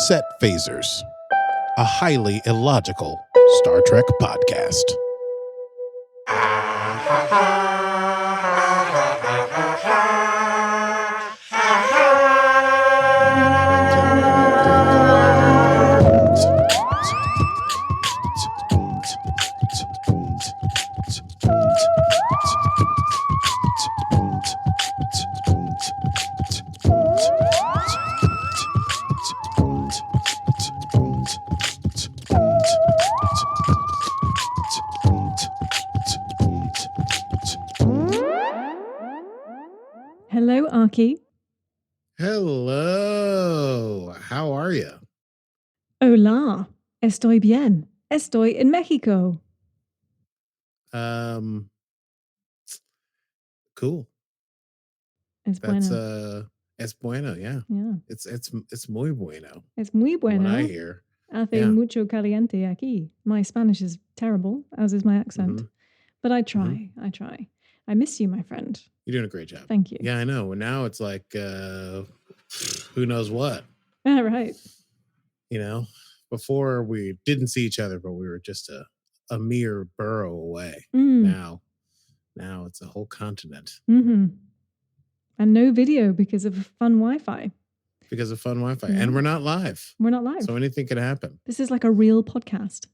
Set Phasers, a highly illogical Star Trek podcast. Hello, Archie. Hello. How are you? Hola. Estoy bien. Estoy en Mexico. Cool. Es That's bueno. es bueno, yeah. Yeah. It's muy bueno. Es muy bueno. What I hear. Hace Yeah. mucho caliente aquí. My Spanish is terrible, as is my accent. Mhm. But I try. I try. I miss you, my friend. You're doing a great job. Thank you. Yeah, I know. And now it's like who knows what. All right. You know, before we didn't see each other, but we were just a mere borough away. Now it's a whole continent. Mm-hmm. And no video because of fun Wi-Fi. Because of fun Wi-Fi. Yeah. And we're not live. We're not live. So anything could happen. This is like a real podcast.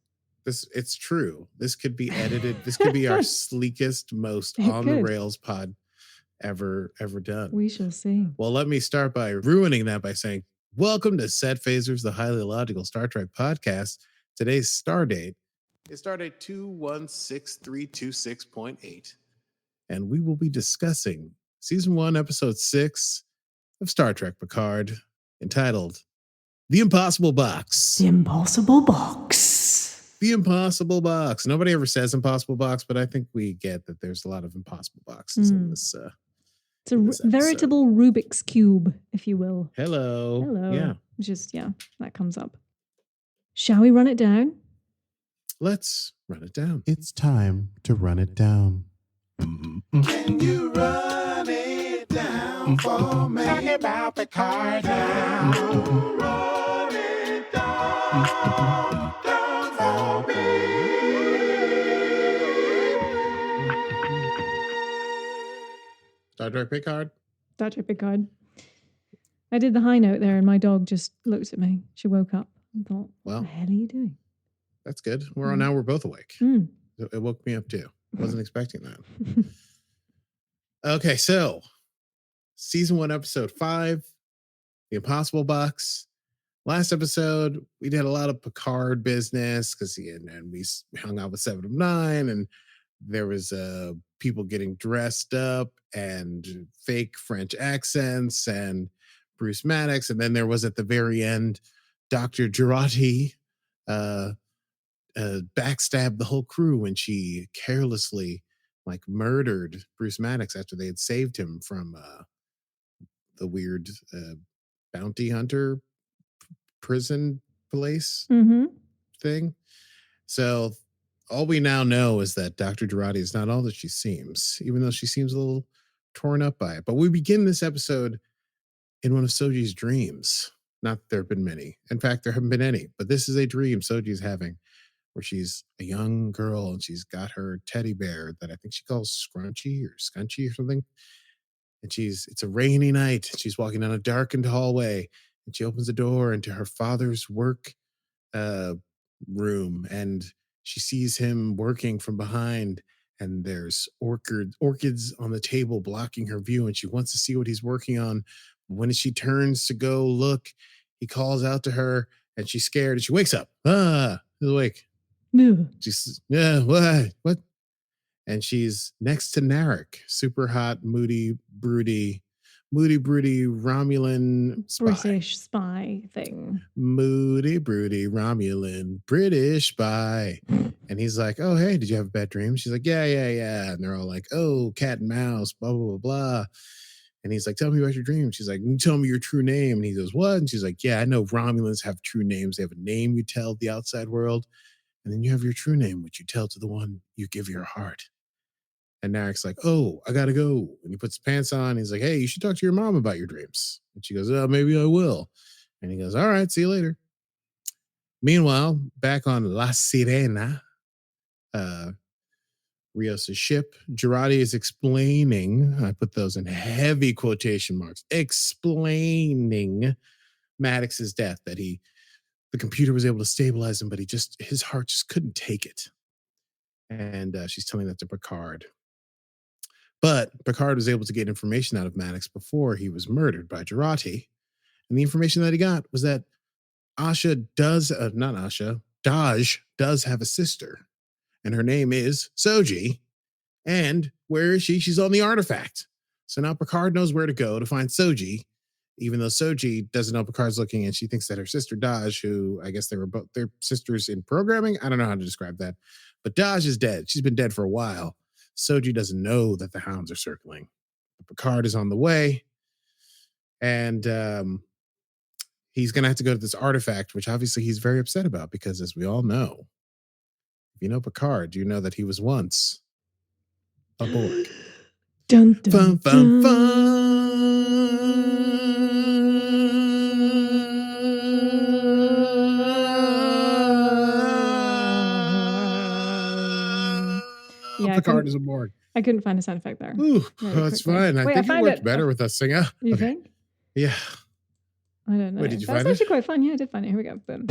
It's true. This could be edited. This could be our sleekest, most on the rails pod ever done. We shall see. Well, let me start by ruining that by saying, welcome to Set Phasers, the highly illogical Star Trek podcast. Today's star date is stardate 216326.8. And we will be discussing season 1, episode 6 of Star Trek Picard, entitled The Impossible Box. The Impossible Box. The Impossible Box. Nobody ever says Impossible Box, but I think we get that there's a lot of impossible boxes in this. It's a veritable Rubik's Cube, if you will. Hello. Yeah. That comes up. Shall we run it down? Let's run it down. It's time to run it down. Can you run it down for me? Talk about Picard now. Run it down for me. Star Trek Picard. Star Trek Picard. I did the high note there and my dog just looked at me. She woke up and thought, what the hell are you doing? That's good. Now we're both awake. It woke me up too. Wasn't expecting that. Okay, so season 1, episode 5, The Impossible Box. Last episode, we did a lot of Picard business because we hung out with 7 of 9, and there was people getting dressed up and fake French accents and Bruce Maddox, and then there was at the very end Dr. Jurati backstabbed the whole crew when she carelessly murdered Bruce Maddox after they had saved him from the weird bounty hunter prison place thing. So all we now know is that Dr. Jurati is not all that she seems, even though she seems a little torn up by it. But we begin this episode in one of Soji's dreams. Not that there have been many. In fact, there haven't been any. But this is a dream Soji's having where she's a young girl and she's got her teddy bear that I think she calls Scrunchy or Scunchy or something. And it's a rainy night. She's walking down a darkened hallway and she opens the door into her father's work room, and she sees him working from behind, and there's orchids on the table blocking her view, and she wants to see what he's working on. When she turns to go look, he calls out to her and she's scared and she wakes up. She's awake. She's, what? And she's next to Narek, super hot, moody, broody Romulan spy. British spy thing. Moody, broody, Romulan, British spy. And he's like, oh, hey, did you have a bad dream? She's like, yeah. And they're all like, oh, cat and mouse, blah, blah, blah, blah. And he's like, tell me about your dream. She's like, tell me your true name. And he goes, what? And she's like, yeah, I know Romulans have true names. They have a name you tell the outside world. And then you have your true name, which you tell to the one you give your heart. And Narek's like, oh, I got to go. And he puts his pants on. He's like, hey, you should talk to your mom about your dreams. And she goes, oh, maybe I will. And he goes, all right, see you later. Meanwhile, back on La Sirena, Rios' ship, Jurati is explaining, I put those in heavy quotation marks, explaining Maddox's death, that the computer was able to stabilize him, but his heart just couldn't take it. And she's telling that to Picard. But Picard was able to get information out of Maddox before he was murdered by Jurati. And the information that he got was that Daj does have a sister. And her name is Soji. And where is she? She's on the artifact. So now Picard knows where to go to find Soji, even though Soji doesn't know Picard's looking, and she thinks that her sister Daj, who I guess they're sisters in programming. I don't know how to describe that. But Daj is dead. She's been dead for a while. Soji doesn't know that the hounds are circling. But Picard is on the way. And he's going to have to go to this artifact, which obviously he's very upset about because, as we all know, if you know Picard, you know that he was once a Borg. Dun, dun, Fun, dun. fun, fun. Yeah, Picard is a Borg. I couldn't find a sound effect there. Ooh, Very that's quickly. fine. I Wait, think I it found worked it. better with us singing. You Okay. think? Yeah. I don't know. Wait, did you That's find it? actually quite fun. Yeah, I did find it. Here we go. Boom.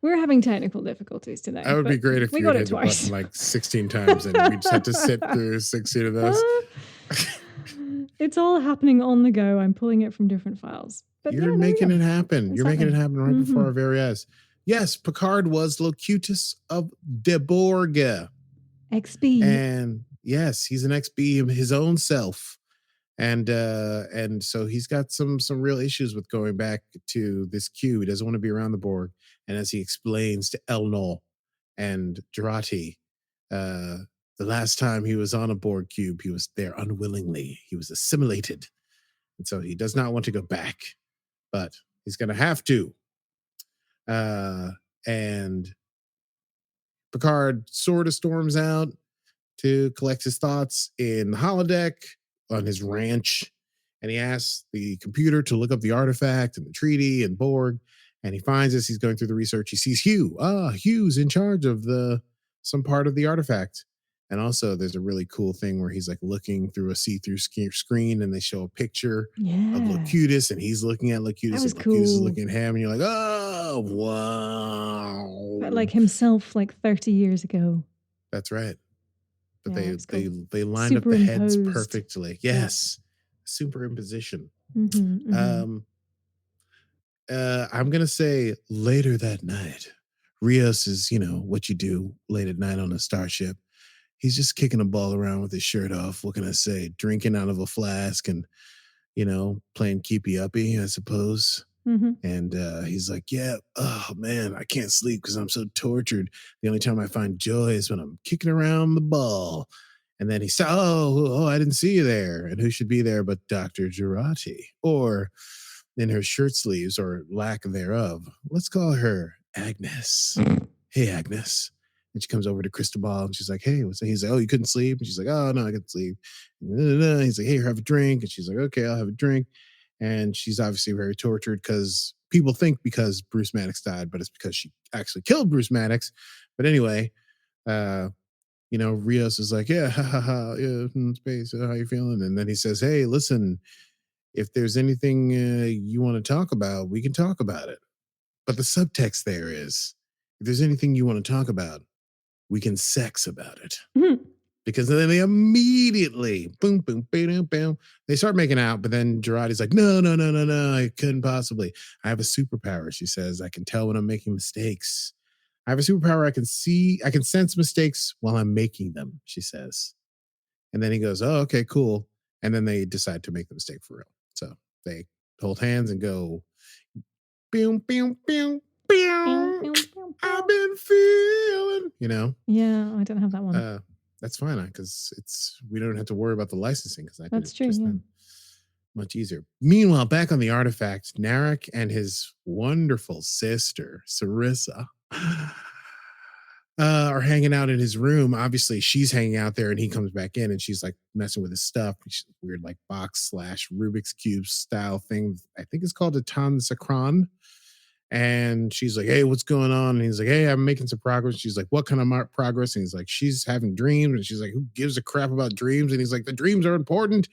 We're having technical difficulties today. That would be but great if we you got had it hit the twice. button like 16 times and we just had to sit through 16 of those. It's all happening on the go. I'm pulling it from different files. But You're making it happen. It's You're making it happen right before Mhm. our very eyes. Yes, Picard was Locutus of de Borg. XB. And yes, he's an XB of his own self. And so he's got some real issues with going back to this Q. He doesn't want to be around the Borg. And as he explains to Elnor and Jurati, the last time he was on a Borg cube, he was there unwillingly. He was assimilated. And so he does not want to go back, but he's going to have to. And Picard sort of storms out to collect his thoughts in the holodeck on his ranch. And he asks the computer to look up the artifact and the treaty and Borg. And he finds this. He's going through the research. He sees Hugh. Hugh's in charge of some part of the artifact. And also there's a really cool thing where he's like looking through a see-through screen and they show a picture of Locutus and he's looking at Locutus and Locutus is looking at him and you're like, oh, wow. But like himself like 30 years ago. That's right. But Yeah, they line up the heads perfectly. Yes. Yeah. Superimposition. Mm-hmm, mm-hmm. I'm going to say later that night, Rios is, what you do late at night on a starship. He's just kicking a ball around with his shirt off. What can I say? Drinking out of a flask and, playing keepy uppy, I suppose. Mm-hmm. And he's like, yeah, oh man, I can't sleep because I'm so tortured. The only time I find joy is when I'm kicking around the ball. And then he said, oh, I didn't see you there. And who should be there but Dr. Jurati? Or in her shirt sleeves or lack thereof. Let's call her Agnes. Hey, Agnes. And she comes over to Cristobal and she's like, hey, what's that? He's like, oh, you couldn't sleep? And she's like, oh, no, I couldn't sleep. And he's like, hey, have a drink. And she's like, okay, I'll have a drink. And she's obviously very tortured because people think because Bruce Maddox died, but it's because she actually killed Bruce Maddox. But anyway, Rios is like, yeah, space, how you feeling? And then he says, hey, listen, if there's anything you want to talk about, we can talk about it. But the subtext there is, if there's anything you want to talk about, we can sex about it. Mm-hmm. Because then they immediately, boom, boom, boom, boom, they start making out. But then Jurati's like, no, I couldn't possibly. I have a superpower, she says. I can tell when I'm making mistakes. I have a superpower. I can sense mistakes while I'm making them, she says. And then he goes, oh, okay, cool. And then they decide to make the mistake for real. So they hold hands and go, boom, boom, boom, boom. I've been feeling, Yeah, I don't have that one. That's fine because we don't have to worry about the licensing because that's true. Yeah. Much easier. Meanwhile, back on the artifact, Narek and his wonderful sister Sarissa are hanging out in his room. Obviously, she's hanging out there, and he comes back in, and she's like messing with his stuff. Weird, like box / Rubik's Cube style thing. I think it's called a Tanzakron. And she's like, "Hey, what's going on?" And he's like, "Hey, I'm making some progress." She's like, "What kind of progress?" And he's like, "She's having dreams." And she's like, "Who gives a crap about dreams?" And he's like, "The dreams are important."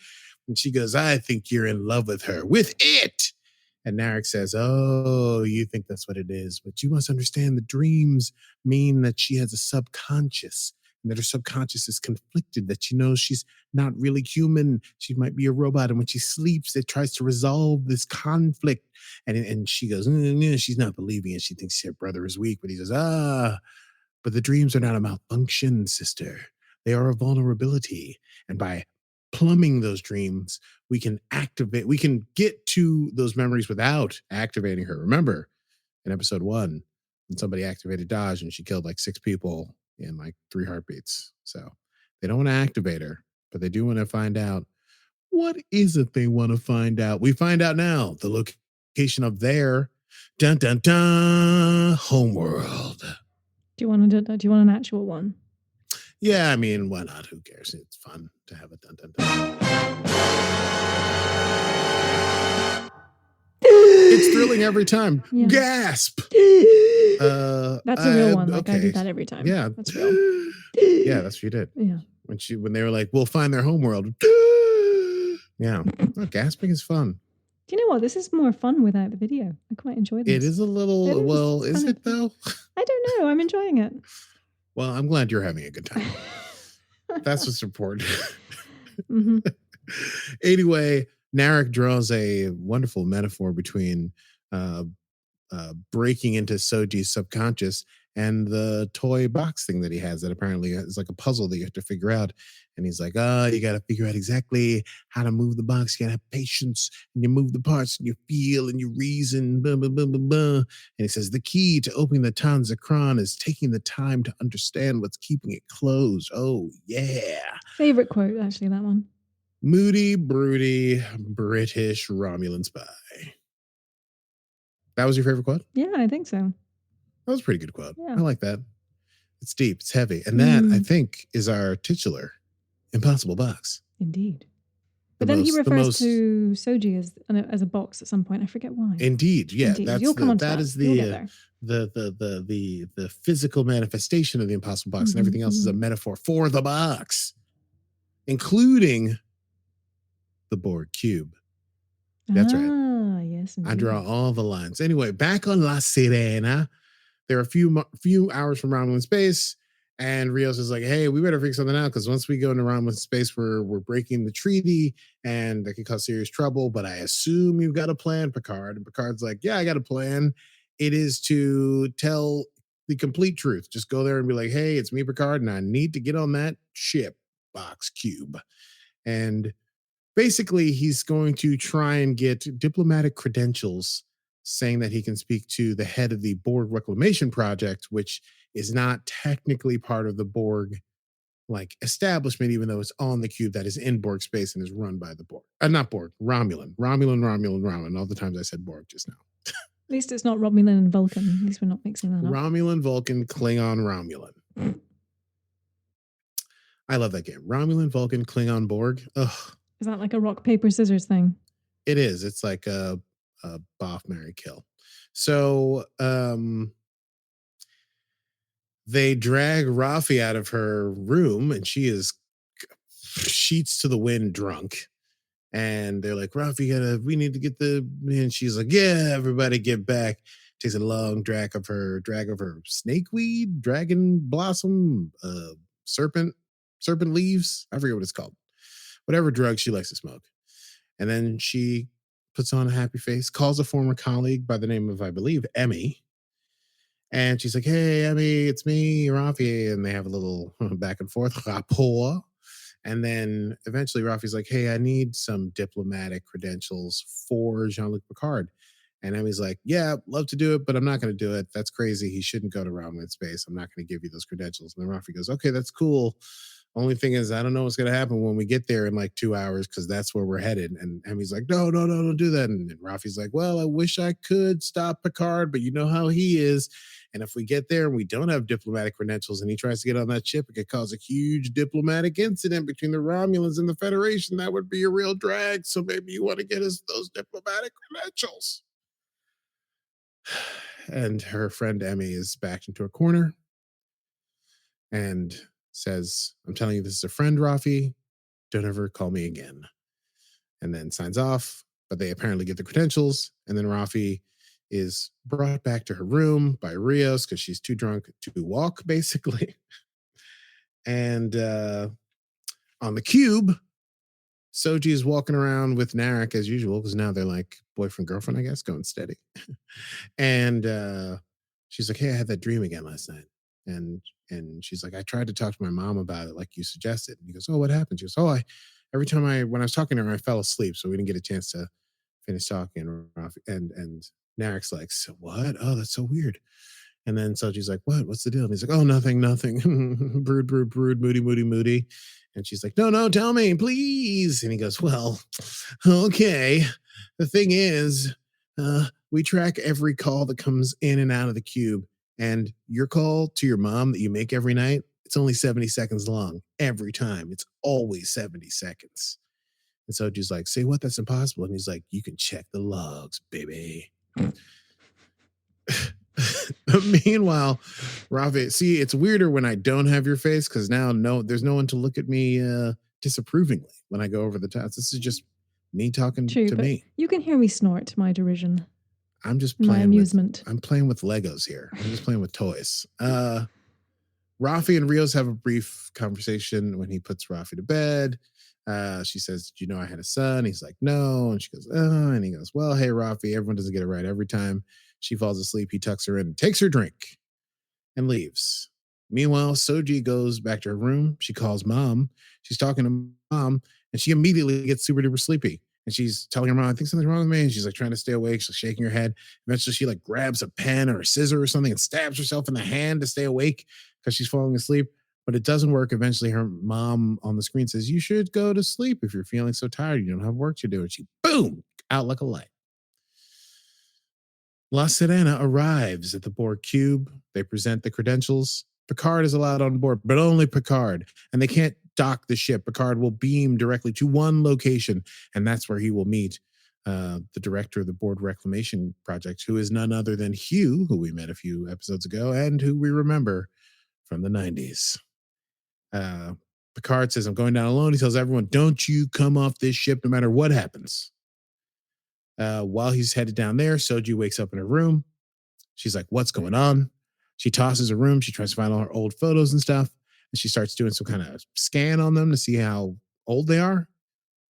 And she goes, "I think you're in love with her, with it." And Narek says, "Oh, you think that's what it is, but you must understand the dreams mean that she has a subconscious, and that her subconscious is conflicted, that she knows she's not really human. She might be a robot. And when she sleeps, it tries to resolve this conflict." And she goes, she's not believing it. She thinks her brother is weak, but he says, but the dreams are not a malfunction, sister. They are a vulnerability. And by plumbing those dreams, we can get to those memories without activating her. Remember in episode 1, when somebody activated Dodge and she killed like 6 people in like 3 heartbeats. So they don't want to activate her, but they do want to find out what is it they want to find out. We find out now the location of their homeworld. Do you want an actual one? Yeah, I mean, why not? Who cares? It's fun to have a dun dun dun. It's thrilling every time. Yeah. Gasp. That's a real one. Like, okay. I do that every time. Yeah, that's real. Yeah, that's what you did. Yeah. When they were like, "We'll find their homeworld." Yeah, gasping is fun. Do you know what? This is more fun without the video. I quite enjoy this. It is a little. Well, is it though? I don't know. I'm enjoying it. Well, I'm glad you're having a good time. That's what's important. Mm-hmm. Anyway, Narek draws a wonderful metaphor between breaking into Soji's subconscious and the toy box thing that he has that apparently is like a puzzle that you have to figure out. And he's like, you got to figure out exactly how to move the box. You got to have patience, and you move the parts, and you feel, and you reason, blah, blah, blah, blah, blah. And he says, the key to opening the Tanzakron is taking the time to understand what's keeping it closed. Oh, yeah. Favorite quote, actually, that one. Moody, broody, British Romulan spy. That was your favorite quote? Yeah, I think so. That was a pretty good quote. Yeah. I like that. It's deep. It's heavy. And that, I think, is our titular Impossible Box. Indeed. But then he refers to Soji as a box at some point. I forget why. Indeed. Yeah. Indeed. You'll come on to that. That is the physical manifestation of the Impossible Box, and everything else is a metaphor for the box, including the Borg cube. That's right. Yes. Indeed. I draw all the lines. Anyway, back on La Sirena, there are a few hours from Romulan space, and Rios is like, "Hey, we better figure something out, because once we go into Romulan space, we're breaking the treaty, and that could cause serious trouble. But I assume you've got a plan, Picard." And Picard's like, "Yeah, I got a plan. It is to tell the complete truth. Just go there and be like, 'Hey, it's me, Picard, and I need to get on that ship box cube.'" And basically, he's going to try and get diplomatic credentials saying that he can speak to the head of the Borg Reclamation Project, which is not technically part of the Borg establishment, even though it's on the cube that is in Borg space and is run by the Borg. Not Borg, Romulan. All the times I said Borg just now. At least it's not Romulan and Vulcan. At least we're not mixing that up. Romulan, Vulcan, Klingon, Romulan. I love that game. Romulan, Vulcan, Klingon, Borg. Ugh. Is that like a rock, paper, scissors thing? It is. It's like a Boff, Marry, Kill. So they drag Raffi out of her room, and she is sheets to the wind drunk. And they're like, "Raffi, we need to get and she's like, "Yeah, everybody get back." Takes a long drag of her snakeweed, dragon blossom, serpent leaves. I forget what it's called. Whatever drug she likes to smoke. And then she puts on a happy face, calls a former colleague by the name of, I believe, Emmy. And she's like, "Hey, Emmy, it's me, Raffi." And they have a little back and forth rapport. And then eventually Raffi's like, "Hey, I need some diplomatic credentials for Jean-Luc Picard." And Emmy's like, "Yeah, love to do it, but I'm not going to do it. That's crazy. He shouldn't go to Romulan space. I'm not going to give you those credentials." And then Raffi goes, "Okay, that's cool. Only thing is, I don't know what's going to happen when we get there in like 2 hours, because that's where we're headed." And Emmy's like, no, don't do that. And Raffi's like, "Well, I wish I could stop Picard, but you know how he is." And if we get there and we don't have diplomatic credentials and he tries to get on that ship, it could cause a huge diplomatic incident between the Romulans and the Federation. That would be a real drag. So maybe you want to get us those diplomatic credentials. And her friend Emmy is backed into a corner and says, I'm telling you, this is a friend, Raffi. Don't ever call me again. And then signs off, but they apparently get the credentials. And then Raffi is brought back to her room by Rios because she's too drunk to walk, basically. And on the cube, Soji is walking around with Narek as usual, because now they're like boyfriend, girlfriend, I guess, going steady. And she's like, hey, I had that dream again last night. And she's like, I tried to talk to my mom about it like you suggested. And he goes, oh, what happened? She goes, oh, every time when I was talking to her, I fell asleep, so we didn't get a chance to finish talking. And Narek's like, so what? Oh, that's so weird. And then Soji's like, what? What's the deal? And he's like, oh, nothing. Brood, moody. And she's like, no, tell me, please. And he goes, well, okay. The thing is, we track every call that comes in and out of the cube. And your call to your mom that you make every night, it's only 70 seconds long every time. It's always 70 seconds. And Soji's like, say what? That's impossible. And he's like, you can check the logs, baby. Meanwhile, Raffi, see, it's weirder when I don't have your face because now there's no one to look at me disapprovingly when I go over the top. This is just me talking to me. You can hear me snort my derision. I'm just playing my amusement. I'm playing with Legos here. I'm just playing with toys. Raffi and Rios have a brief conversation when he puts Raffi to bed. She says, do you know I had a son? He's like, no. And she goes, oh. And he goes, well, hey, Raffi, everyone doesn't get it right every time. She falls asleep. He tucks her in, takes her drink, and leaves. Meanwhile, Soji goes back to her room. She calls mom. She's talking to mom, and she immediately gets super duper sleepy. And she's telling her mom, I think something's wrong with me. And she's like trying to stay awake. She's shaking her head. Eventually, she like grabs a pen or a scissor or something and stabs herself in the hand to stay awake because she's falling asleep. But it doesn't work. Eventually, her mom on the screen says, you should go to sleep if you're feeling so tired. You don't have work to do. And she, boom, out like a light. La Sirena arrives at the Borg cube. They present the credentials. Picard is allowed on board, but only Picard. And they can't dock the ship. Picard will beam directly to one location, and that's where he will meet the director of the Borg Reclamation Project, who is none other than Hugh, who we met a few episodes ago, and who we remember from the 90s. Picard says, I'm going down alone. He tells everyone, don't you come off this ship no matter what happens. While he's headed down there, Soji wakes up in her room. She's like, what's going on? She tosses her room. She tries to find all her old photos and stuff. And she starts doing some kind of scan on them to see how old they are.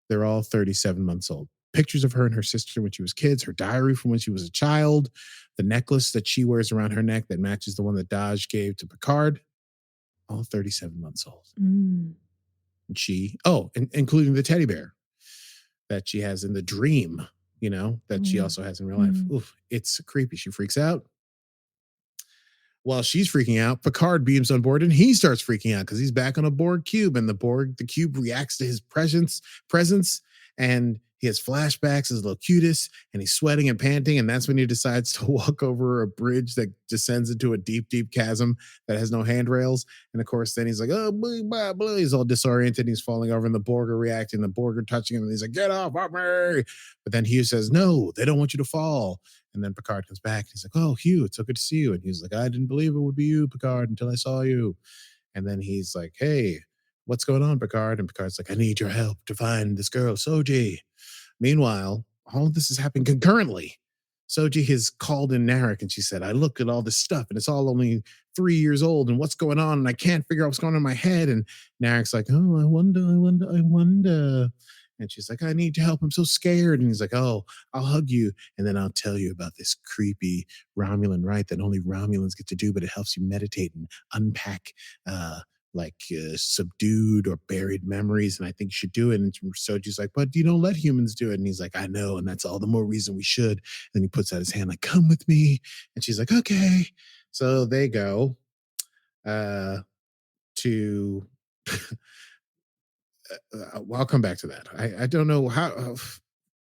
They're all 37 months old. Pictures of her and her sister when she was kids, her diary from when she was a child, the necklace that she wears around her neck that matches the one that Daj gave to Picard. All 37 months old. Mm. And including the teddy bear that she has in the dream, that she also has in real life. Oof, it's creepy. She freaks out. While she's freaking out, Picard beams on board and he starts freaking out because he's back on a Borg cube, and the cube reacts to his presence, and he has flashbacks as Locutus, and he's sweating and panting, and that's when he decides to walk over a bridge that descends into a deep, deep chasm that has no handrails. And of course, then he's like, oh, blah, blah, blah. He's all disoriented, and he's falling over, and the Borg are reacting, the Borg are touching him, and he's like, get off me. But then Hugh says, no, they don't want you to fall. And then Picard comes back, and he's like, oh, Hugh, it's so good to see you. And he's like, I didn't believe it would be you, Picard, until I saw you. And then he's like, hey, what's going on, Picard? And Picard's like, I need your help to find this girl, Soji. Meanwhile, all of this is happening concurrently. Soji has called in Narek, and she said, I looked at all this stuff, and it's all only 3 years old, and what's going on? And I can't figure out what's going on in my head. And Narek's like, oh, I wonder. And she's like, I need your help. I'm so scared. And he's like, oh, I'll hug you. And then I'll tell you about this creepy Romulan rite that only Romulans get to do, but it helps you meditate and unpack subdued or buried memories. And I think you should do it. And Soji's like, but you don't let humans do it. And he's like, I know. And that's all the more reason we should. And he puts out his hand like, come with me. And she's like, okay. So they go to... I'll come back to that. I don't know how,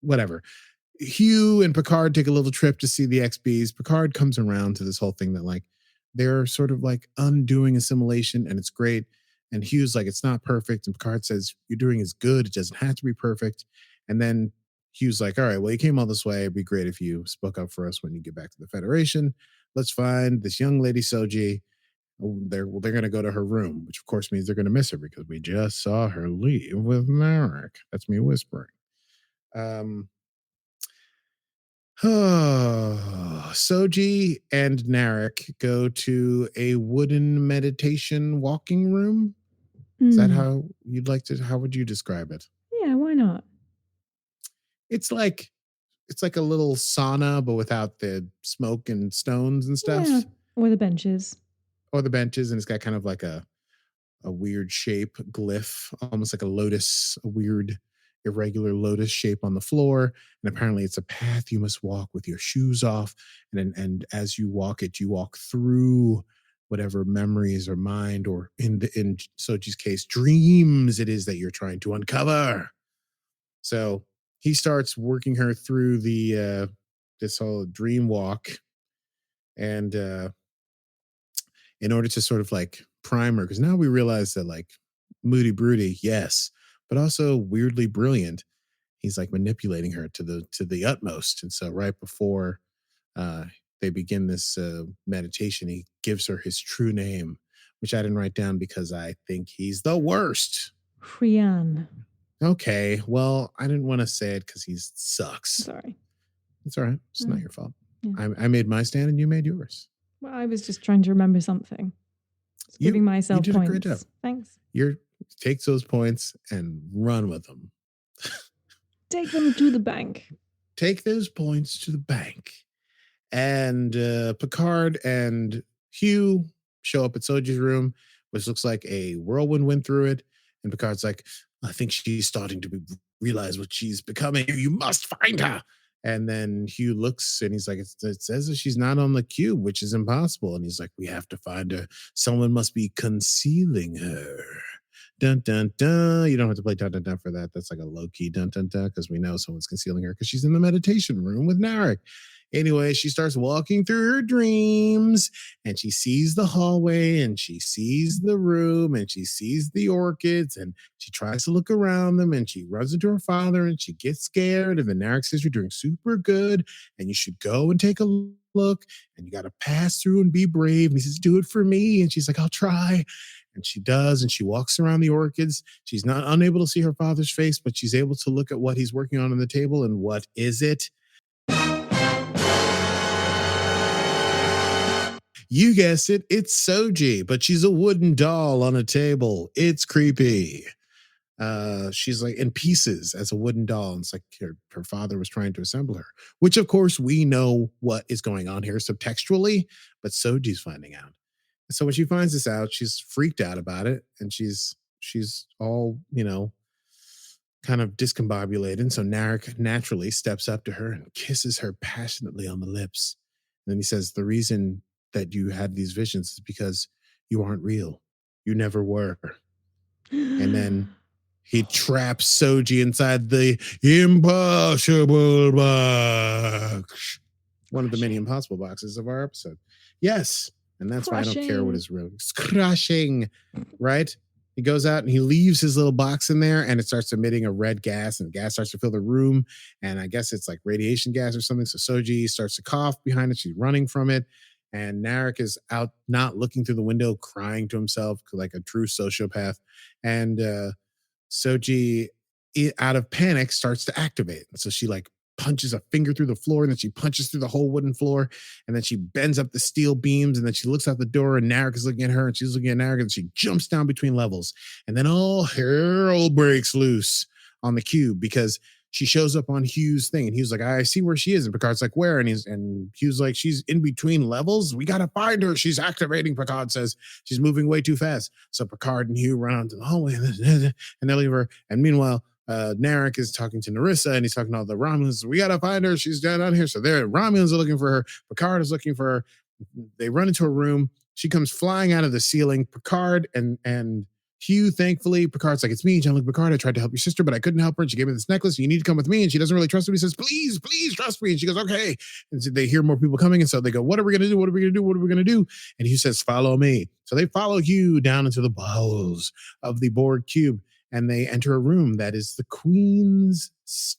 whatever. Hugh and Picard take a little trip to see the XBs. Picard comes around to this whole thing that like they're sort of like undoing assimilation, and it's great. And Hugh's like, it's not perfect. And Picard says, you're doing is good. It doesn't have to be perfect. And then Hugh's like, all right, well, you came all this way. It'd be great if you spoke up for us when you get back to the Federation. Let's find this young lady, Soji. They're going to go to her room, which of course means they're going to miss her because we just saw her leave with Narek. That's me whispering. Soji and Narek go to a wooden meditation walking room. Is that how you'd like to? How would you describe it? Yeah, why not? It's like a little sauna, but without the smoke and stones and stuff. Yeah, or the benches. Or the benches, and it's got kind of like a weird shape glyph, almost like a lotus, a weird irregular lotus shape on the floor. And apparently it's a path you must walk with your shoes off. And as you walk it, you walk through whatever memories or mind, or in Soji's case, dreams it is that you're trying to uncover. So he starts working her through the this whole dream walk. And in order to sort of like prime her, because now we realize that like moody broody, yes, but also weirdly brilliant. He's like manipulating her to the utmost. And so right before they begin this meditation, he gives her his true name, which I didn't write down because I think he's the worst. Rian. Okay, well, I didn't want to say it because he sucks. Sorry. It's all right. It's not your fault. Yeah. I made my stand and you made yours. Well, I was just trying to remember something. Just giving myself you did points. A great job. Thanks. Take those points and run with them. Take them to the bank. Take those points to the bank. And Picard and Hugh show up at Soji's room, which looks like a whirlwind went through it. And Picard's like, I think she's starting to realize what she's becoming. You must find her. And then Hugh looks and he's like, it says that she's not on the cube, which is impossible. And he's like, we have to find her. Someone must be concealing her. Dun, dun, dun. You don't have to play dun, dun, dun for that. That's like a low-key dun, dun, dun, because we know someone's concealing her because she's in the meditation room with Narek. Anyway, she starts walking through her dreams and she sees the hallway and she sees the room and she sees the orchids and she tries to look around them and she runs into her father and she gets scared. And then Narek says, you're doing super good and you should go and take a look and you got to pass through and be brave. And he says, do it for me. And she's like, I'll try. And she does. And she walks around the orchids. She's not unable to see her father's face, but she's able to look at what he's working on the table. And what is it? You guessed it, it's Soji, but she's a wooden doll on a table. It's creepy. She's like in pieces as a wooden doll. And it's like her father was trying to assemble her, which of course we know what is going on here subtextually, but Soji's finding out. So when she finds this out, she's freaked out about it. And she's all, kind of discombobulated. And so Narek naturally steps up to her and kisses her passionately on the lips. And then he says, the reason that you had these visions is because you aren't real. You never were. And then he traps Soji inside the impossible box. One of the many impossible boxes of our episode. Yes. And that's why I don't care what his real. It's crushing, right? He goes out and he leaves his little box in there and it starts emitting a red gas and the gas starts to fill the room. And I guess it's like radiation gas or something. So Soji starts to cough behind it. She's running from it. And Narek is out, not looking through the window, crying to himself like a true sociopath. And Soji, out of panic, starts to activate. And so she like punches a finger through the floor and then she punches through the whole wooden floor. And then she bends up the steel beams and then she looks out the door and Narek is looking at her and she's looking at Narek and she jumps down between levels. And then all hell breaks loose on the cube because she shows up on Hugh's thing and Hugh's like, I see where she is. And Picard's like, where? And Hugh's like, she's in between levels. We got to find her. She's activating. Picard says she's moving way too fast. So Picard and Hugh run out to the hallway and they leave her. And meanwhile, Narek is talking to Narissa and he's talking to all the Romulans. We got to find her. She's down here. So there, Romulans are looking for her. Picard is looking for her. They run into a room. She comes flying out of the ceiling. Picard and Hugh, thankfully, Picard's like, it's me, Jean-Luc Picard. I tried to help your sister, but I couldn't help her. And she gave me this necklace. And you need to come with me. And she doesn't really trust him. He says, please, please trust me. And she goes, okay. And so they hear more people coming. And so they go, what are we going to do? What are we going to do? What are we going to do? And Hugh says, follow me. So they follow Hugh down into the bowels of the Borg cube. And they enter a room that is the Queen's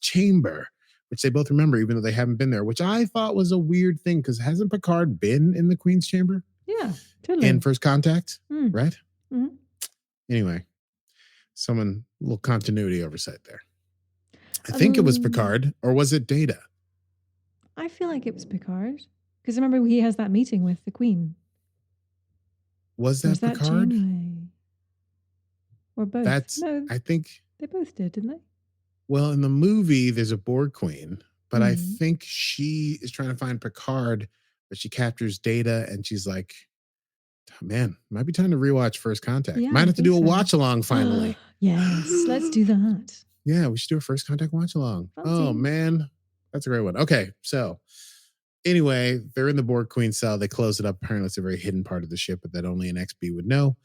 chamber, which they both remember, even though they haven't been there, which I thought was a weird thing because hasn't Picard been in the Queen's chamber? Yeah, totally. In First Contact, right? Mm-hmm. Anyway, a little continuity oversight there. I think it was Picard, or was it Data? I feel like it was Picard. Because remember, he has that meeting with the Queen. Was that Picard? Or both? I think they both did, didn't they? Well, in the movie, there's a Borg Queen, but I think she is trying to find Picard, but she captures Data, and she's like, man, might be time to rewatch First Contact. Yeah, might have to do a watch along finally. Yes, let's do that. Yeah, we should do a First Contact watch along. Oh, man. That's a great one. Okay, so anyway, they're in the Borg Queen cell. They close it up. Apparently, it's a very hidden part of the ship, but that only an XB would know.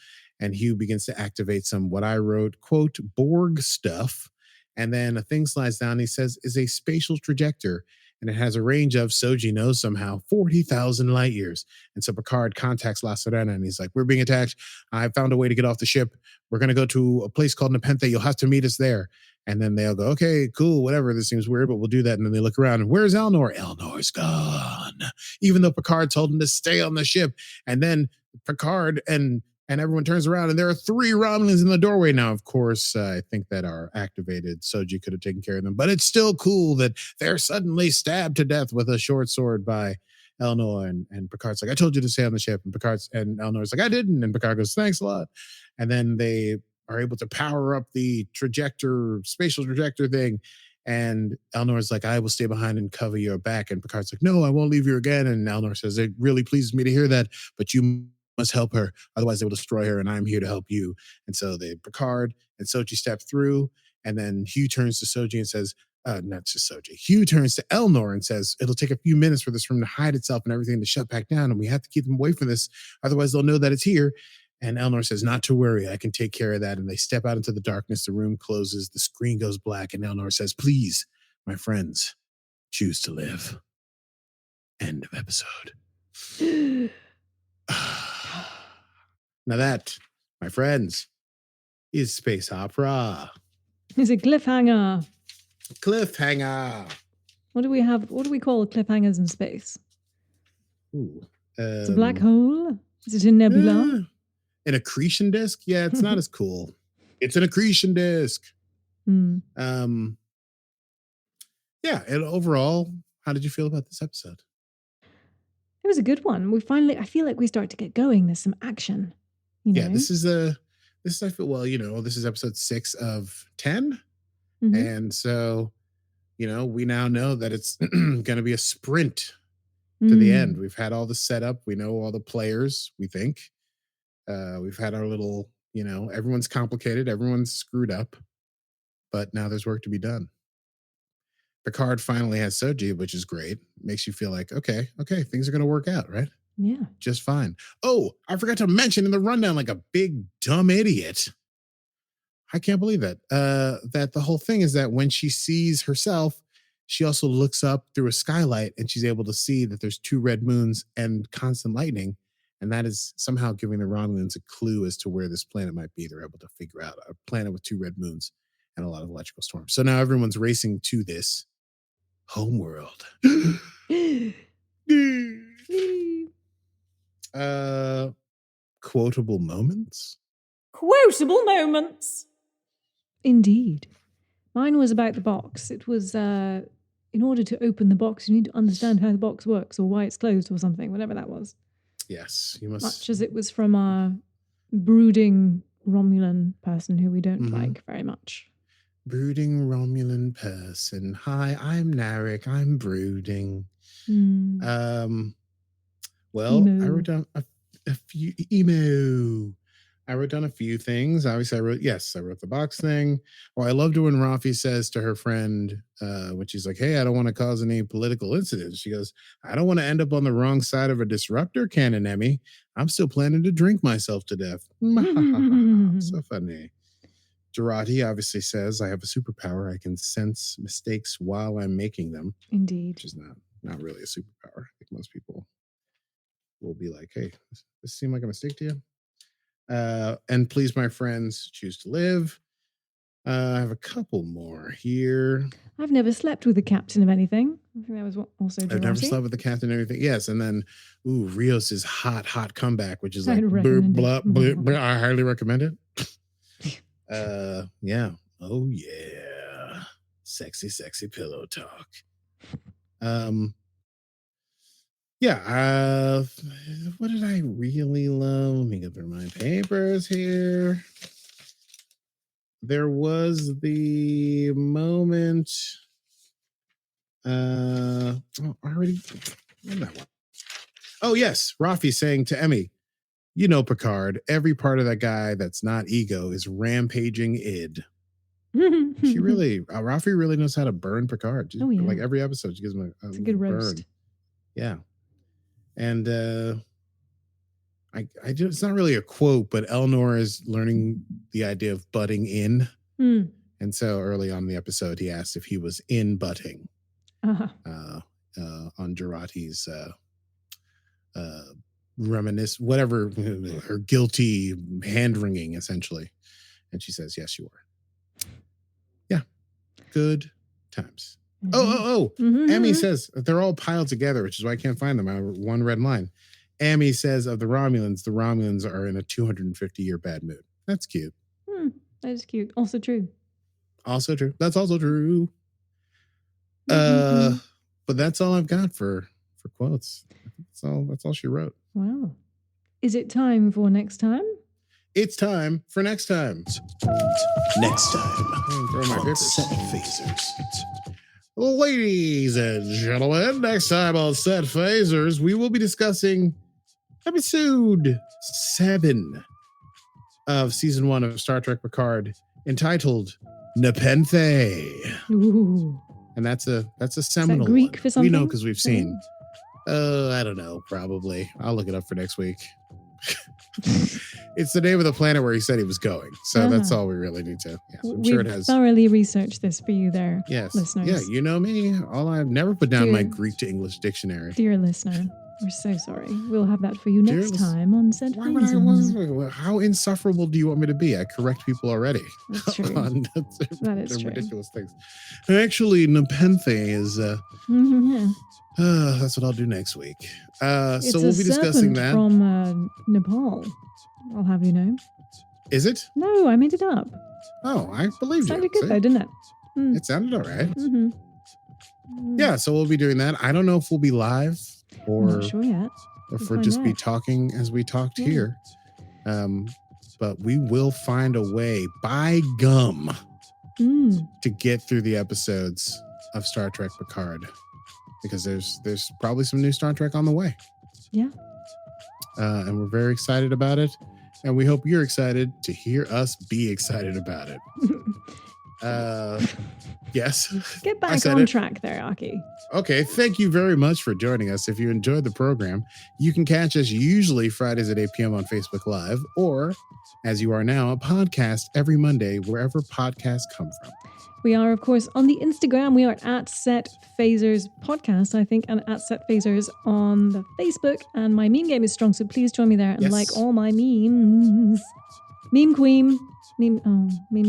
And Hugh begins to activate some, what I wrote, quote, Borg stuff. And then a thing slides down. He says, is a spatial trajector. And it has a range of, Soji knows somehow, 40,000 light years. And so Picard contacts La Sirena and he's like, we're being attacked. I found a way to get off the ship. We're going to go to a place called Nepenthe. You'll have to meet us there. And then they'll go, okay, cool, whatever. This seems weird, but we'll do that. And then they look around and where's Elnor? Elnor's gone. Even though Picard told him to stay on the ship. And then Picard and everyone turns around and there are 3 Romulans in the doorway. Now, of course, I think that are activated. Soji could have taken care of them, but it's still cool that they're suddenly stabbed to death with a short sword by Elnor. And Picard's like, I told you to stay on the ship. And Elnor's like, I didn't. And Picard goes, thanks a lot. And then they are able to power up the spatial trajector thing. And Elnor's like, I will stay behind and cover your back. And Picard's like, no, I won't leave you again. And Elnor says, it really pleases me to hear that, but you must help her, otherwise they will destroy her, and I'm here to help you. And so Picard and Soji step through, and then Hugh turns to Soji and says, not just Soji, Hugh turns to Elnor and says, it'll take a few minutes for this room to hide itself and everything to shut back down, and we have to keep them away from this, otherwise they'll know that it's here. And Elnor says, not to worry, I can take care of that. And they step out into the darkness, the room closes, the screen goes black, and Elnor says, please, my friends, choose to live. End of episode. Now that, my friends, is space opera. It's a cliffhanger. Cliffhanger. What do we have? What do we call cliffhangers in space? Ooh, it's a black hole? Is it a nebula? An accretion disk? Yeah, it's not as cool. It's an accretion disk. Yeah, and overall, how did you feel about this episode? It was a good one. I feel like we start to get going. There's some action. Yeah, this is episode 6 of 10. Mm-hmm. And so, we now know that it's going to be a sprint to the end. We've had all the setup. We know all the players, we think. We've had our little, everyone's complicated. Everyone's screwed up. But now there's work to be done. Picard finally has Soji, which is great. Makes you feel like, okay, things are going to work out, right? Yeah. Just fine. Oh, I forgot to mention in the rundown, like a big dumb idiot. I can't believe that. That the whole thing is that when she sees herself, she also looks up through a skylight and she's able to see that there's 2 red moons and constant lightning. And that is somehow giving the Romulans a clue as to where this planet might be. They're able to figure out a planet with 2 red moons and a lot of electrical storms. So now everyone's racing to this homeworld. Quotable moments? Quotable moments! Indeed. Mine was about the box. It was, in order to open the box, you need to understand how the box works or why it's closed or something, whatever that was. Yes, you must. Much as it was from our brooding Romulan person who we don't like very much. Brooding Romulan person. Hi, I'm Narek. I'm brooding. Well, emo. I wrote down a few emo. I wrote down a few things. Obviously, I wrote the box thing. Well, I loved it when Raffi says to her friend, when she's like, "Hey, I don't want to cause any political incidents." She goes, "I don't want to end up on the wrong side of a disruptor cannon, Emmy. I'm still planning to drink myself to death." So funny. Jurati obviously says, "I have a superpower. I can sense mistakes while I'm making them." Indeed. Which is not really a superpower. I think most people will be like, "Hey, this seemed like a mistake to you?" And please, my friends, choose to live. I have a couple more here. I've never slept with the captain of anything. I think that was also Jurati. I've never slept with the captain or anything. Yes, and then Rios' hot comeback, which is like I'd recommend it. I highly recommend it. Yeah. Oh yeah. Sexy pillow talk. Yeah, what did I really love? Let me go through my papers here. There was the moment. I already read that one. Oh, yes. Raffi saying to Emmy, "You know, Picard, every part of that guy that's not ego is rampaging id." Raffi really knows how to burn Picard. Oh, yeah. Like every episode, she gives him a good burn. roast. Yeah. And it's not really a quote, but Elnor is learning the idea of butting in. And so early on in the episode, he asked if he was in butting on Jurati's whatever, her guilty hand wringing, essentially. And she says, "Yes, you are." Yeah. Good times. Emmy says they're all piled together, which is why I can't find them. I have one red line. Emmy says of the Romulans are in a 250-year bad mood. That's cute. That is cute. Also true. Also true. That's also true. But that's all I've got for quotes. That's all she wrote. Wow. Is it time for next time? It's time for next time. Next time my on papers. Set Phasers. Ladies and gentlemen, next time on Set Phasers, we will be discussing episode 7 of season 1 of Star Trek Picard, entitled Nepenthe. Ooh. And that's a seminal Is that Greek one. for something? We know because we've seen. I don't know, probably. I'll look it up for next week. It's the name of the planet where he said he was going. So that's all we really need to. Yeah, I'm sure it has. Thoroughly researched this for you there, yes, listeners. Yeah, you know me. I've never put down my Greek to English dictionary. Dear listener, we're so sorry. We'll have that for you next time on Set Phasers. How insufferable do you want me to be? I correct people already. That's true. That is true. Ridiculous things. Actually, Nepenthe is. That's what I'll do next week. So we'll be discussing that. From Nepal, I'll have you know. Is it? No, I made it up. Oh, I believe you. Sounded good though, didn't it? It sounded all right. Yeah, so we'll be doing that. I don't know if we'll be live or I'm not sure yet. If we'll just be talking as we talked here. But we will find a way, by gum, to get through the episodes of Star Trek Picard. Because there's probably some new Star Trek on the way. Yeah. And we're very excited about it. And we hope you're excited to hear us be excited about it. Yes. Get back on track there, Aki. Okay. Thank you very much for joining us. If you enjoyed the program, you can catch us usually Fridays at 8 p.m. on Facebook Live, or as you are now, a podcast every Monday, wherever podcasts come from. We are, of course, on the Instagram. We are at Set Phasers Podcast, I think, and at Set Phasers on the Facebook. And my meme game is strong, so please join me there and like all my memes. Meme Queen. Meme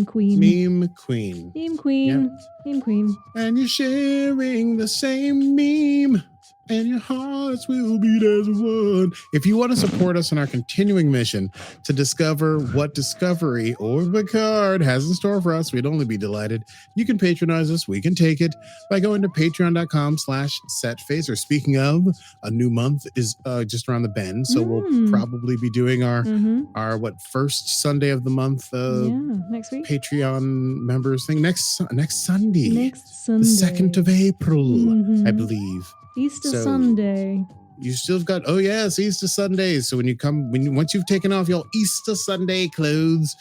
Queen. Meme Queen. Meme Queen. Yep. Meme Queen. And you're sharing the same meme. And your hearts will beat as one. If you want to support us in our continuing mission to discover what Discovery or Picard has in store for us, we'd only be delighted. You can patronize us. We can take it by going to patreon.com/setphaser. Speaking of, a new month is just around the bend. So we'll probably be doing our first Sunday of the month next week. Patreon members thing next Sunday. Next Sunday. The 2nd of April, I believe. Easter Sunday. you still got, oh yes, Easter Sundays. So when you come, once you've taken off your Easter Sunday clothes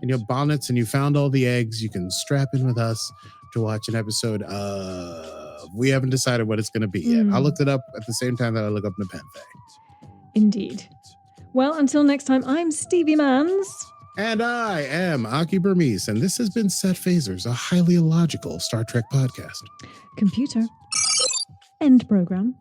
and your bonnets and you found all the eggs, you can strap in with us to watch an episode of, we haven't decided what it's going to be yet. I looked it up at the same time that I look up Nepenthe. Indeed. Well, until next time, I'm Stevie Mans. And I am Aki Burmese, and this has been Set Phasers, a highly illogical Star Trek podcast. Computer. End program.